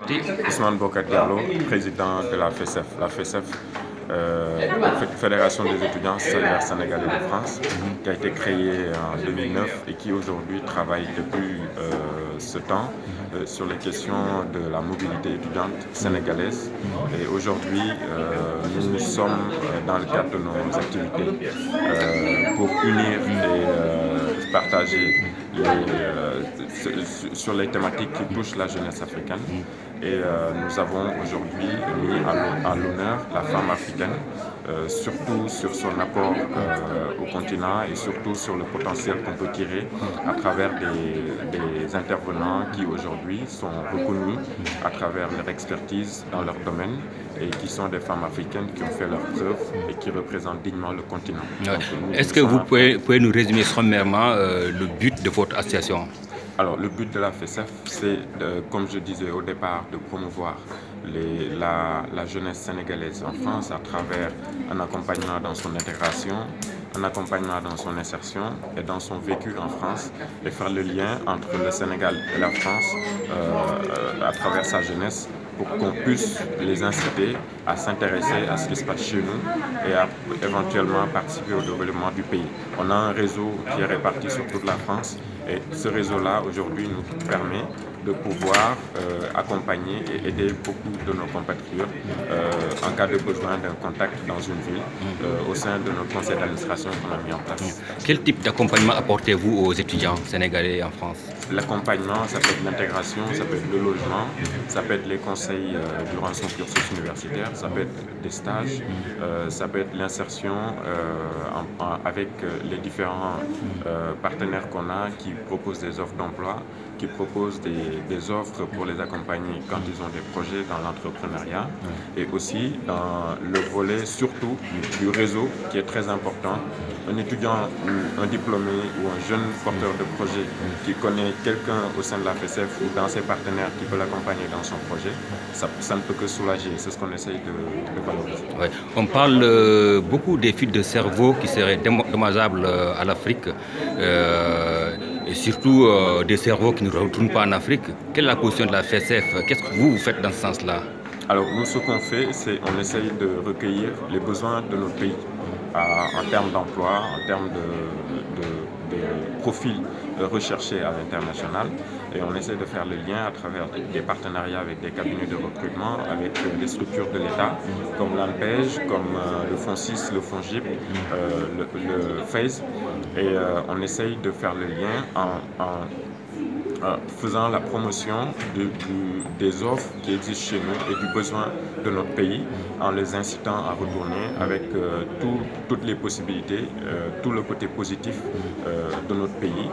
Ousmane Bocar Diallo, président de la FESEF. La FESEF, Fédération des étudiants scolaires sénégalais de France, qui a été créée en 2009 et qui aujourd'hui travaille depuis ce temps sur les questions de la mobilité étudiante sénégalaise. Et aujourd'hui, nous sommes dans le cadre de nos activités pour unir et partager sur les thématiques qui touchent la jeunesse africaine. Et nous avons aujourd'hui mis à l'honneur la femme africaine, surtout sur son apport au continent et surtout sur le potentiel qu'on peut tirer à travers des intervenants qui aujourd'hui sont reconnus à travers leur expertise dans leur domaine et qui sont des femmes africaines qui ont fait leurs preuves et qui représentent dignement le continent. Est-ce que vous pouvez nous résumer sommairement le but de votre association? Alors, le but de la FESEF, c'est, comme je disais au départ, de promouvoir la jeunesse sénégalaise en France à travers un accompagnement dans son intégration, un accompagnement dans son insertion et dans son vécu en France et faire le lien entre le Sénégal et la France à travers sa jeunesse pour qu'on puisse les inciter à s'intéresser à ce qui se passe chez nous et à éventuellement participer au développement du pays. On a un réseau qui est réparti sur toute la France et ce réseau-là aujourd'hui nous permet de pouvoir accompagner et aider beaucoup de nos compatriotes en cas de besoin d'un contact dans une ville au sein de notre conseil d'administration qu'on a mis en place. Quel type d'accompagnement apportez-vous aux étudiants sénégalais en France? L'accompagnement, ça peut être l'intégration, ça peut être le logement, ça peut être les conseils durant son cursus universitaire, ça peut être des stages, ça peut être l'insertion avec les différents partenaires qu'on a qui proposent des offres d'emploi, qui proposent des offres pour les accompagner quand ils ont des projets dans l'entrepreneuriat et aussi dans le volet surtout du réseau qui est très important. Un étudiant ou un diplômé ou un jeune porteur de projet qui connaît quelqu'un au sein de la FESEF ou dans ses partenaires qui peut l'accompagner dans son projet, ça ne peut que soulager. C'est ce qu'on essaye de valoriser. Ouais. On parle beaucoup des fuites de cerveau qui seraient dommageables à l'Afrique. Et surtout des cerveaux qui ne retournent pas en Afrique. Quelle est la position de la FESEF? Qu'est-ce que vous faites dans ce sens-là? Alors nous, ce qu'on fait, c'est qu'on essaye de recueillir les besoins de notre pays en termes d'emploi, en termes de profils recherchés à l'international. Et on essaie de faire le lien à travers des partenariats avec des cabinets de recrutement, avec des structures de l'État, comme l'ANPEJ, comme le FONSIS, le FONGIP, le FAISE. Et on essaye de faire le lien en faisant la promotion des offres qui existent chez nous et du besoin de notre pays, en les incitant à retourner avec toutes les possibilités, tout le côté positif de notre pays.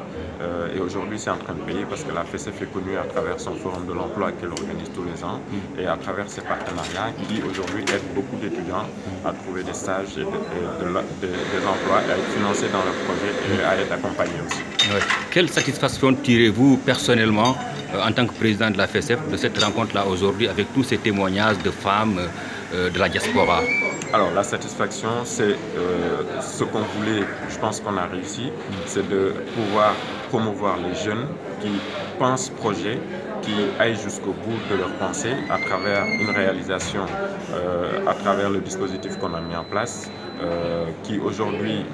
Et aujourd'hui, c'est en train de payer parce que la FESEF est connue à travers son forum de l'emploi qu'elle organise tous les ans et à travers ses partenariats qui aujourd'hui aident beaucoup d'étudiants à trouver des stages et des emplois, et à être financés dans leurs projets et à être accompagnés aussi. Ouais. Quelle satisfaction tirez-vous personnellement en tant que président de la FESEF de cette rencontre-là aujourd'hui avec tous ces témoignages de femmes de la diaspora? Alors la satisfaction, c'est ce qu'on voulait, je pense qu'on a réussi, c'est de pouvoir promouvoir les jeunes qui pensent projet, qui aillent jusqu'au bout de leur pensée à travers une réalisation, à travers le dispositif qu'on a mis en place, qui aujourd'hui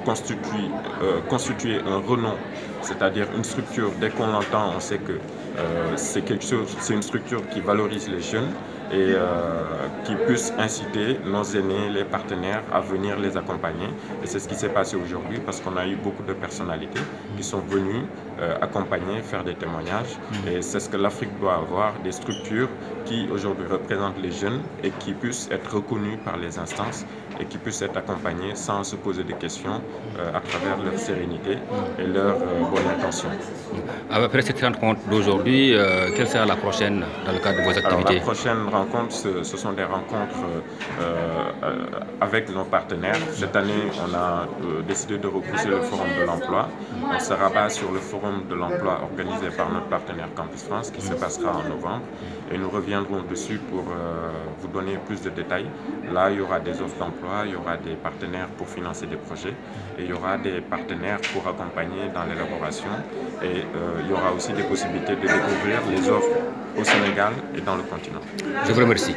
constitue un renom, c'est-à-dire une structure, dès qu'on l'entend, on sait que c'est une structure qui valorise les jeunes et qui puisse inciter nos aînés, les partenaires à venir les accompagner. Et c'est ce qui s'est passé aujourd'hui parce qu'on a eu beaucoup de personnalités qui sont venues accompagner, faire des témoignages. Et c'est ce que l'Afrique doit avoir, des structures qui aujourd'hui représentent les jeunes et qui puissent être reconnues par les instances et qui puissent être accompagnées sans se poser des questions à travers leur sérénité et leur bonne intention. Après cette rencontre d'aujourd'hui, quelle sera la prochaine dans le cadre de vos activités? Alors, la prochaine rencontre, ce sont des rencontres avec nos partenaires. Cette année, on a décidé de repousser le Forum de l'emploi. On se rabat sur le Forum de l'emploi organisé par notre partenaire Campus France qui se passera en novembre. Et nous reviendrons dessus pour vous donner plus de détails. Là, il y aura des offres d'emploi, il y aura des partenaires pour financer des projets et il y aura des partenaires pour accompagner dans l'élaboration. Et il y aura aussi des possibilités de découvrir les offres au Sénégal et dans le continent. Je vous remercie.